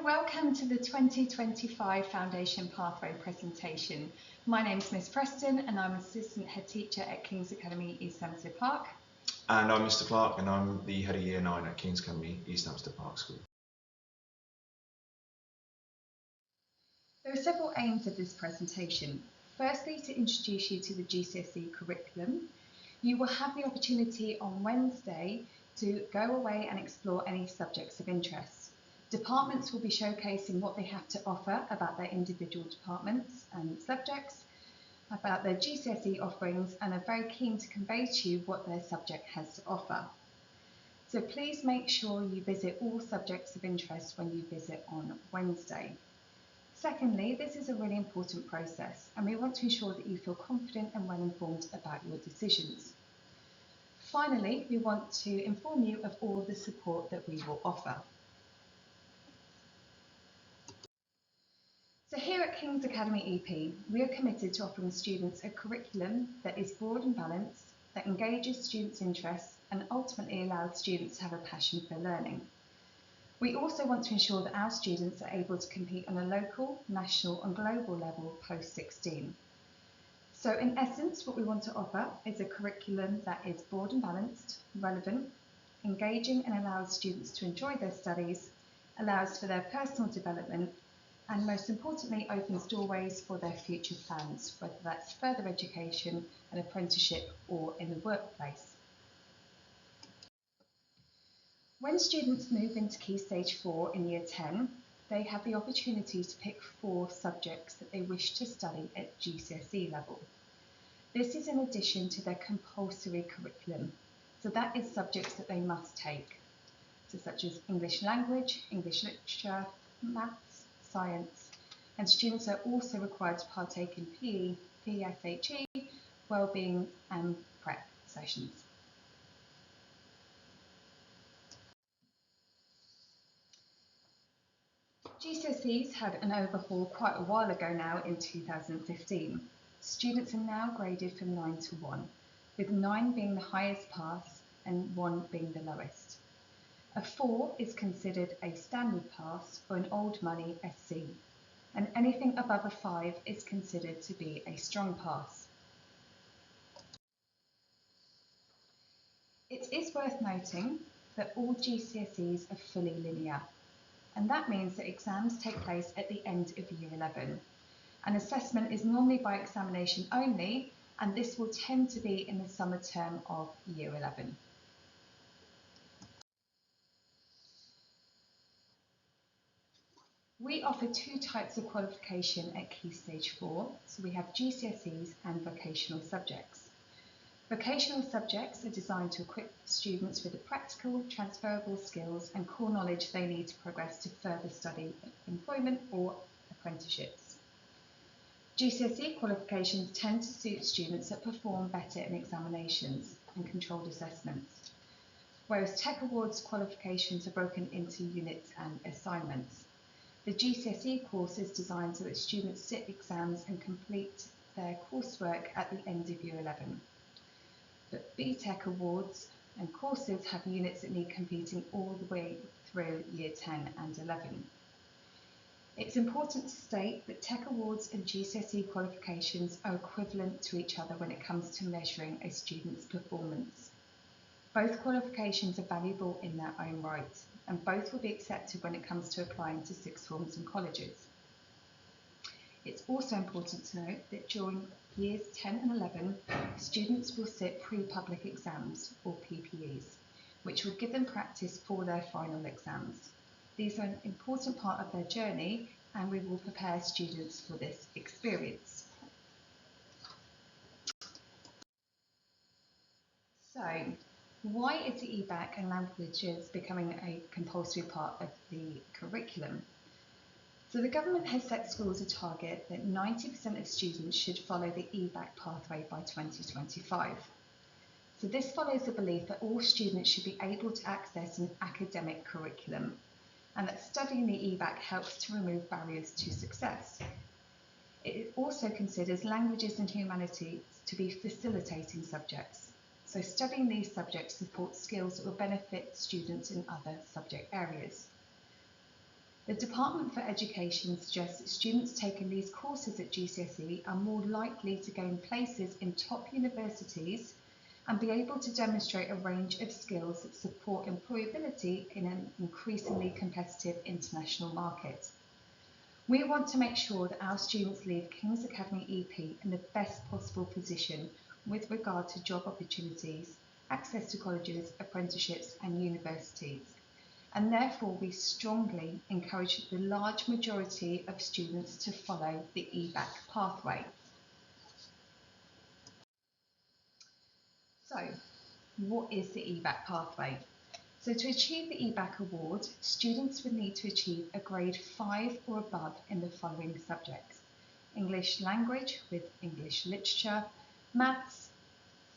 welcome to the 2025 Foundation Pathway presentation. My name is Miss Preston and I'm Assistant Head Teacher at King's Academy, East Hampstead Park. And I'm Mr. Clark and I'm the Head of Year 9 at King's Academy, East Hampstead Park School. There are several aims of this presentation. Firstly, to introduce you to the GCSE curriculum. You will have the opportunity on Wednesday to go away and explore any subjects of interest. Departments will be showcasing what they have to offer about their individual departments and subjects, about their GCSE offerings, and are very keen to convey to you what their subject has to offer. So please make sure you visit all subjects of interest when you visit on Wednesday. Secondly, this is a really important process and we want to ensure that you feel confident and well informed about your decisions. Finally, we want to inform you of all the support that we will offer. So here at King's Academy EP, we are committed to offering students a curriculum that is broad and balanced, that engages students' interests and ultimately allows students to have a passion for learning. We also want to ensure that our students are able to compete on a local, national and global level post-16. So in essence, what we want to offer is a curriculum that is broad and balanced, relevant, engaging and allows students to enjoy their studies, allows for their personal development and most importantly opens doorways for their future plans, whether that's further education, an apprenticeship or in the workplace. When students move into Key Stage 4 in Year 10, they have the opportunity to pick 4 subjects that they wish to study at GCSE level. This is in addition to their compulsory curriculum, so that is subjects that they must take, so such as English language, English literature, maths, science, and students are also required to partake in PE, PSHE, wellbeing and prep sessions. GCSEs had an overhaul quite a while ago now in 2015. Students are now graded from 9 to 1, with 9 being the highest pass and 1 being the lowest. A 4 is considered a standard pass or an old money SC, and anything above a 5 is considered to be a strong pass. It is worth noting that all GCSEs are fully linear, and that means that exams take place at the end of Year 11. An assessment is normally by examination only, and this will tend to be in the summer term of Year 11. We offer 2 types of qualification at Key Stage 4, so we have GCSEs and vocational subjects. Vocational subjects are designed to equip students with the practical, transferable skills and core knowledge they need to progress to further study, employment or apprenticeships. GCSE qualifications tend to suit students that perform better in examinations and controlled assessments, whereas Tech Awards qualifications are broken into units and assignments. The GCSE course is designed so that students sit exams and complete their coursework at the end of Year 11. But BTEC awards and courses have units that need completing all the way through Year 10 and 11. It's important to state that Tech Awards and GCSE qualifications are equivalent to each other when it comes to measuring a student's performance. Both qualifications are valuable in their own right, and both will be accepted when it comes to applying to sixth forms and colleges. It's also important to note that during Years 10 and 11, students will sit pre-public exams, or PPEs, which will give them practice for their final exams. These are an important part of their journey, and we will prepare students for this experience. So, why is the EBAC and languages becoming a compulsory part of the curriculum? So the government has set schools a target that 90% of students should follow the EBAC pathway by 2025. So this follows the belief that all students should be able to access an academic curriculum and that studying the EBAC helps to remove barriers to success. It also considers languages and humanities to be facilitating subjects. So studying these subjects supports skills that will benefit students in other subject areas. The Department for Education suggests that students taking these courses at GCSE are more likely to gain places in top universities and be able to demonstrate a range of skills that support employability in an increasingly competitive international market. We want to make sure that our students leave King's Academy EP in the best possible position with regard to job opportunities, access to colleges, apprenticeships and universities. And therefore we strongly encourage the large majority of students to follow the EBAC pathway. So, what is the EBAC pathway? So to achieve the EBAC award, students would need to achieve a grade 5 or above in the following subjects: English language with English literature, maths,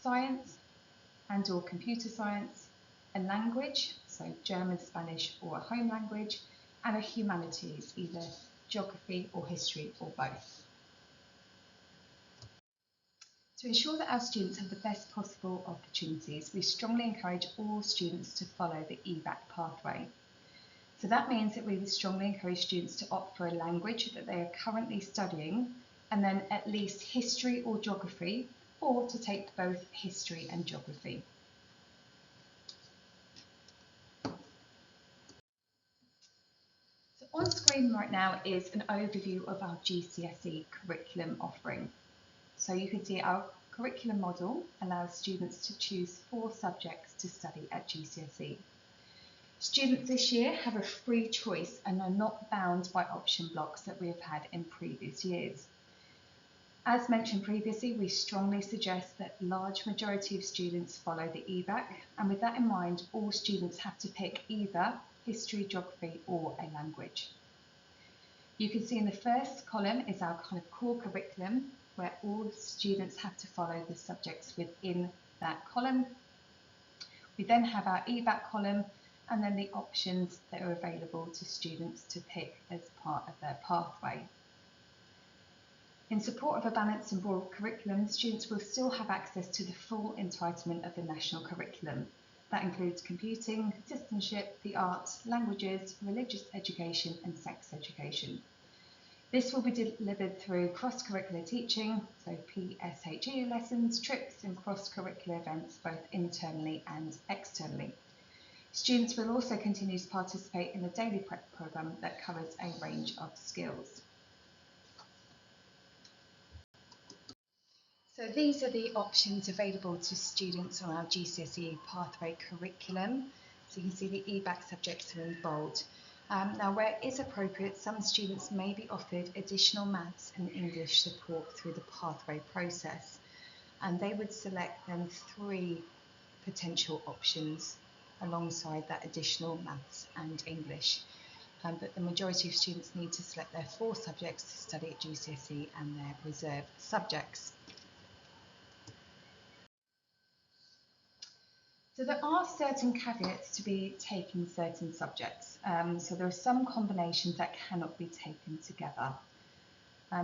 science and/or computer science, a language, so German, Spanish or a home language, and a humanities, either geography or history or both. To ensure that our students have the best possible opportunities, we strongly encourage all students to follow the EBAC pathway. So that means that we would strongly encourage students to opt for a language that they are currently studying, and then at least history or geography, or to take both history and geography. So on screen right now is an overview of our GCSE curriculum offering. So you can see our curriculum model allows students to choose 4 subjects to study at GCSE. Students this year have a free choice and are not bound by option blocks that we have had in previous years. As mentioned previously, we strongly suggest that a large majority of students follow the EBAC, and with that in mind, all students have to pick either history, geography or a language. You can see in the first column is our kind of core curriculum, where all students have to follow the subjects within that column. We then have our EBAC column and then the options that are available to students to pick as part of their pathway. In support of a balanced and broad curriculum, students will still have access to the full entitlement of the national curriculum. That includes computing, citizenship, the arts, languages, religious education and sex education. This will be delivered through cross-curricular teaching, so PSHE lessons, trips and cross-curricular events both internally and externally. Students will also continue to participate in the daily prep programme that covers a range of skills. So these are the options available to students on our GCSE pathway curriculum. So you can see the EBAC subjects are in bold. Now, where it is appropriate, some students may be offered additional maths and English support through the pathway process, and they would select then 3 potential options alongside that additional maths and English. But the majority of students need to select their 4 subjects to study at GCSE and their reserved subjects. So there are certain caveats to be taking certain subjects. So there are some combinations that cannot be taken together.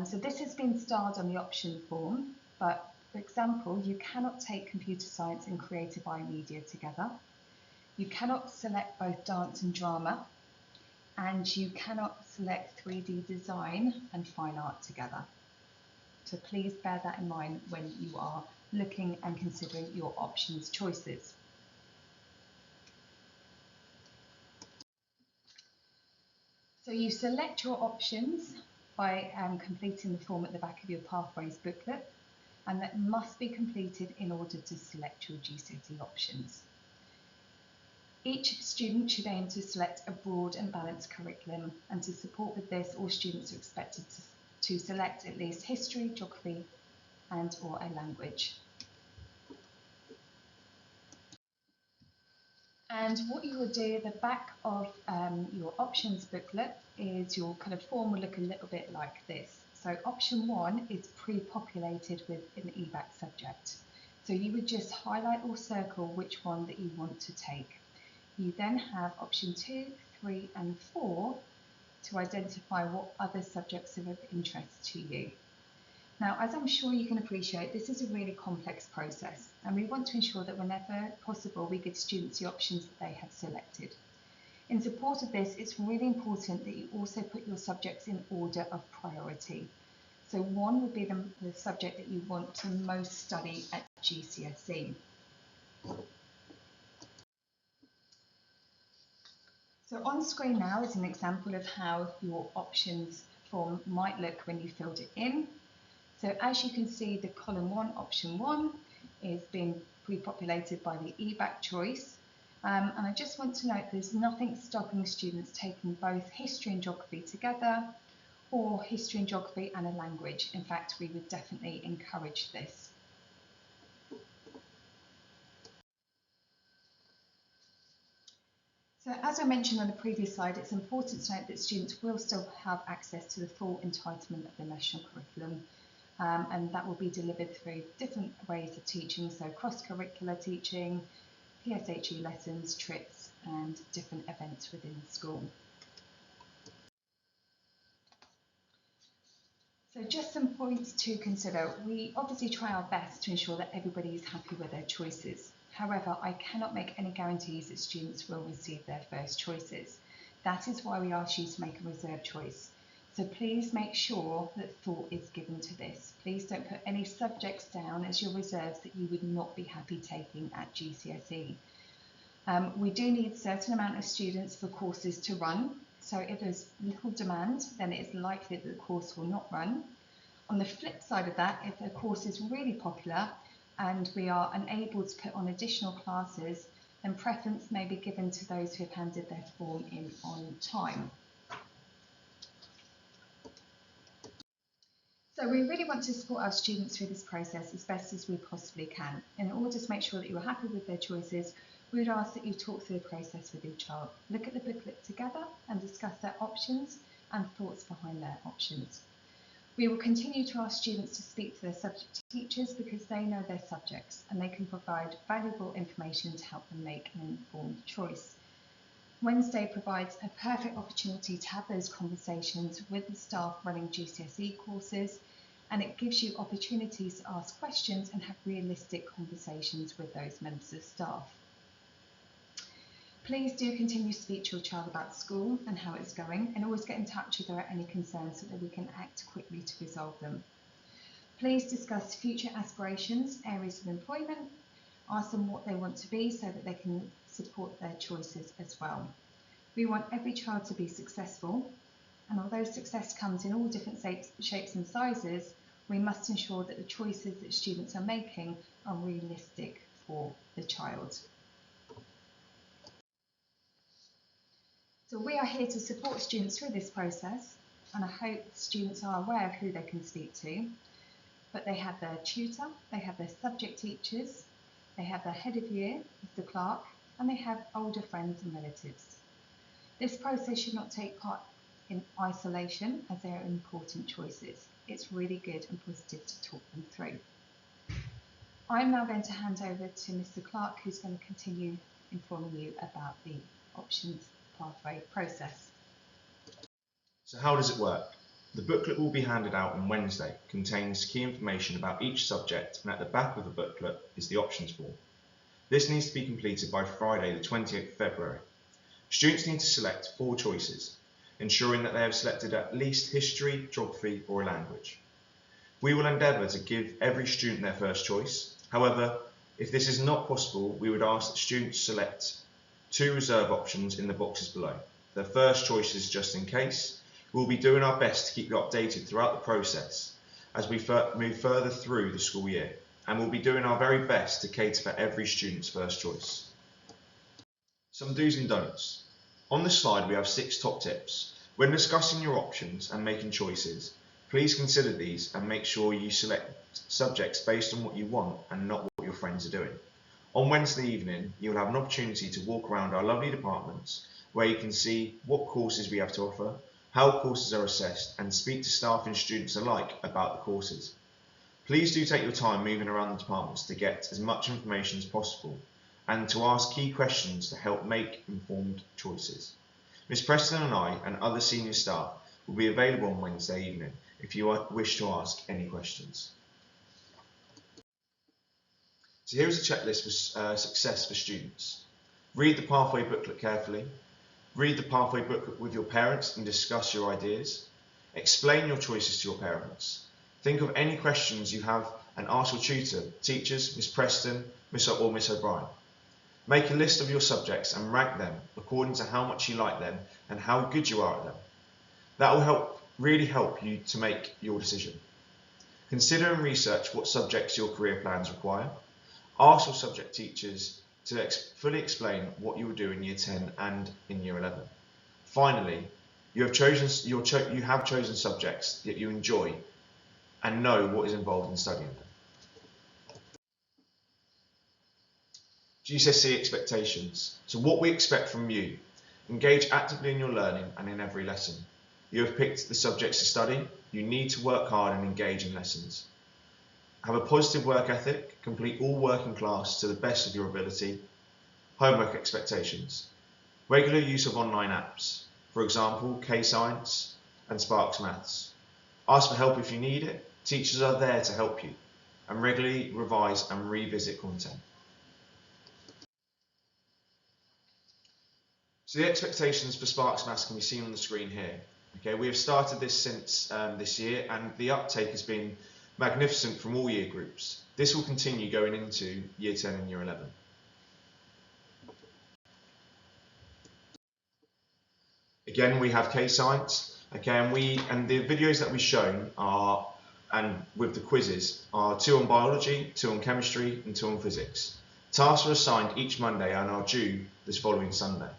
So this has been starred on the option form, but for example, you cannot take computer science and creative biomedia together. You cannot select both dance and drama, and you cannot select 3D design and fine art together. So please bear that in mind when you are looking and considering your options choices. So you select your options by completing the form at the back of your Pathways booklet, and that must be completed in order to select your GCSE options. Each student should aim to select a broad and balanced curriculum, and to support with this, all students are expected to select at least history, geography and/or a language. And what you will do at the back of your options booklet is your kind of form will look a little bit like this. So option 1 is pre-populated with an EBAC subject. So you would just highlight or circle which one that you want to take. You then have option 2, 3 and 4 to identify what other subjects are of interest to you. Now, as I'm sure you can appreciate, this is a really complex process, and we want to ensure that whenever possible we give students the options that they have selected. In support of this, it's really important that you also put your subjects in order of priority. So 1 would be the subject that you want to most study at GCSE. So on screen now is an example of how your options form might look when you filled it in. So as you can see, the column 1, option 1, is being pre-populated by the EBAC choice. And I just want to note there's nothing stopping students taking both history and geography together, or history and geography and a language. In fact, we would definitely encourage this. So as I mentioned on the previous slide, it's important to note that students will still have access to the full entitlement of the national curriculum, and that will be delivered through different ways of teaching, so cross-curricular teaching, PSHE lessons, trips, and different events within the school. So just some points to consider. We obviously try our best to ensure that everybody is happy with their choices. However, I cannot make any guarantees that students will receive their first choices. That is why we ask you to make a reserve choice. So please make sure that thought is given to this. Please don't put any subjects down as your reserves that you would not be happy taking at GCSE. We do need a certain amount of students for courses to run. So if there's little demand, then it's likely that the course will not run. On the flip side of that, if a course is really popular and we are unable to put on additional classes, then preference may be given to those who have handed their form in on time. So we really want to support our students through this process as best as we possibly can. In order to make sure that you're happy with their choices, we would ask that you talk through the process with your child. Look at the booklet together and discuss their options and thoughts behind their options. We will continue to ask students to speak to their subject teachers because they know their subjects and they can provide valuable information to help them make an informed choice. Wednesday provides a perfect opportunity to have those conversations with the staff running GCSE courses, and it gives you opportunities to ask questions and have realistic conversations with those members of staff. Please do continue to speak to your child about school and how it's going, and always get in touch if there are any concerns so that we can act quickly to resolve them. Please discuss future aspirations, areas of employment, ask them what they want to be so that they can support their choices as well. We want every child to be successful, and although success comes in all different shapes and sizes, we must ensure that the choices that students are making are realistic for the child. So we are here to support students through this process, and I hope students are aware of who they can speak to, but they have their tutor, they have their subject teachers, they have their head of year, Mr. Clark, and they have older friends and relatives. This process should not take part in isolation as they are important choices. It's really good and positive to talk them through. I'm now going to hand over to Mr. Clark, who's going to continue informing you about the options pathway process. So how does it work? The booklet will be handed out on Wednesday, contains key information about each subject, and at the back of the booklet is the options form. This needs to be completed by Friday the 28th of February. Students need to select 4 choices, ensuring that they have selected at least history, geography or a language. We will endeavour to give every student their first choice. However, if this is not possible, we would ask that students select 2 reserve options in the boxes below. Their first choice is just in case. We'll be doing our best to keep you updated throughout the process as we move further through the school year, and we'll be doing our very best to cater for every student's first choice. Some do's and don'ts. On this slide we have 6 top tips. When discussing your options and making choices, please consider these and make sure you select subjects based on what you want and not what your friends are doing. On Wednesday evening, you'll have an opportunity to walk around our lovely departments where you can see what courses we have to offer, how courses are assessed, and speak to staff and students alike about the courses. Please do take your time moving around the departments to get as much information as possible and to ask key questions to help make informed choices. Ms Preston and I and other senior staff will be available on Wednesday evening if you wish to ask any questions. So here's a checklist for success for students. Read the pathway booklet carefully. Read the pathway booklet with your parents and discuss your ideas. Explain your choices to your parents. Think of any questions you have and ask your tutor, teachers, Miss Preston, Miss O'Brien. Make a list of your subjects and rank them according to how much you like them and how good you are at them. That will really help you to make your decision. Consider and research what subjects your career plans require. Ask your subject teachers to fully explain what you will do in Year 10 and in Year 11. Finally, you have chosen subjects that you enjoy and know what is involved in studying them. GCSE expectations. So what we expect from you. Engage actively in your learning and in every lesson. You have picked the subjects to study. You need to work hard and engage in lessons. Have a positive work ethic. Complete all work in class to the best of your ability. Homework expectations. Regular use of online apps. For example, K-Science and Sparks Maths. Ask for help if you need it. Teachers are there to help you. And regularly revise and revisit content. So the expectations for Sparks Maths can be seen on the screen here. Okay, we have started this since this year, and the uptake has been magnificent from all year groups. This will continue going into Year 10 and Year 11. Again, we have K-Science. Okay, and the videos that we've shown are, and with the quizzes, are 2 on biology, 2 on chemistry, and 2 on physics. Tasks are assigned each Monday and are due this following Sunday.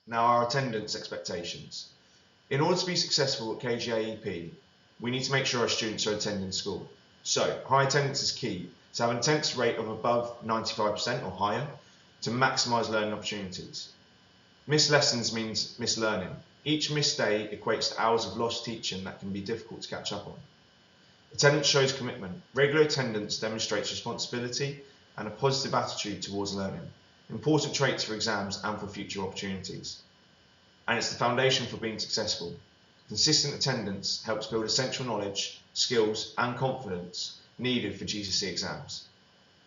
Now, our attendance expectations. In order to be successful at KGAEP, we need to make sure our students are attending school. So, high attendance is key to have an attendance rate of above 95% or higher to maximise learning opportunities. Missed lessons means missed learning. Each missed day equates to hours of lost teaching that can be difficult to catch up on. Attendance shows commitment. Regular attendance demonstrates responsibility and a positive attitude towards learning. Important traits for exams and for future opportunities. And it's the foundation for being successful. Consistent attendance helps build essential knowledge, skills and confidence needed for GCSE exams.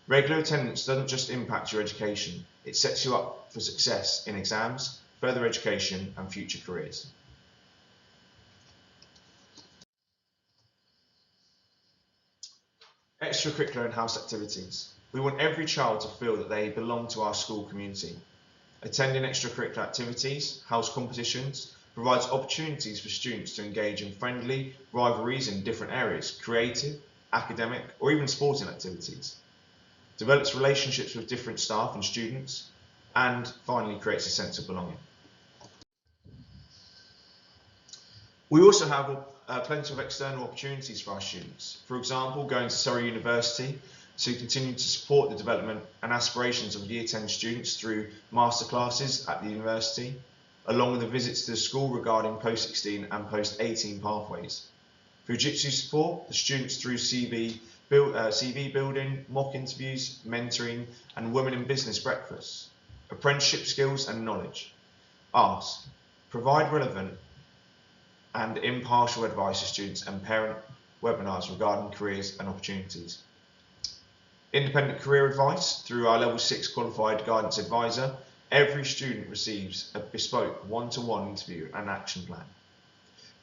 Regular attendance doesn't just impact your education, it sets you up for success in exams, further education and future careers. Extracurricular and house activities. We want every child to feel that they belong to our school community. Attending extracurricular activities, house competitions, provides opportunities for students to engage in friendly rivalries in different areas, creative, academic, or even sporting activities. Develops relationships with different staff and students, and finally creates a sense of belonging. We also have plenty of external opportunities for our students. For example, going to Surrey University to continue to support the development and aspirations of Year 10 students through masterclasses at the university, along with the visits to the school regarding post-16 and post-18 pathways. For Jiu-Jitsu support, the students through CV building, mock interviews, mentoring, and women in business breakfasts. Apprenticeship skills and knowledge. Ask. Provide relevant and impartial advice to students and parent webinars regarding careers and opportunities. Independent career advice through our Level 6 Qualified Guidance Advisor. Every student receives a bespoke one-to-one interview and action plan.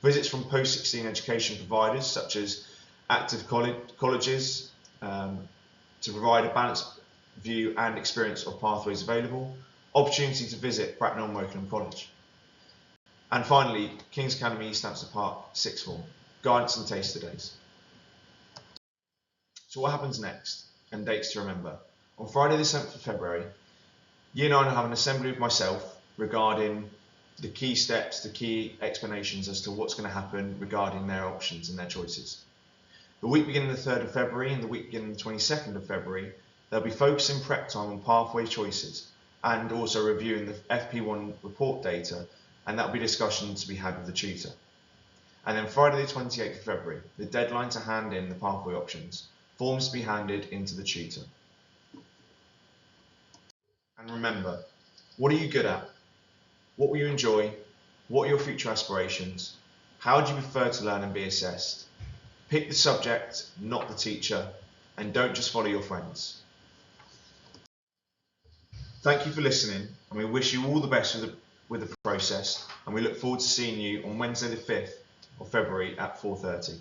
Visits from post-16 education providers such as active colleges to provide a balanced view and experience of pathways available. Opportunity to visit Bracknell and Wokingham College. And finally, King's Academy East Hampstead Park Sixth Form, guidance and taster days. So what happens next? And dates to remember. On Friday the 7th of February, Year 9 will have an assembly with myself regarding the key steps, the key explanations as to what's going to happen regarding their options and their choices. The week beginning the 3rd of February and the week beginning the 22nd of February, they'll be focusing prep time on pathway choices and also reviewing the FP1 report data, and that'll be discussions to be had with the tutor. And then Friday the 28th of February, the deadline to hand in the pathway options, forms to be handed into the tutor. And remember, what are you good at? What will you enjoy? What are your future aspirations? How do you prefer to learn and be assessed? Pick the subject, not the teacher, and don't just follow your friends. Thank you for listening, and we wish you all the best with the process, and we look forward to seeing you on Wednesday the 5th of February at 4:30.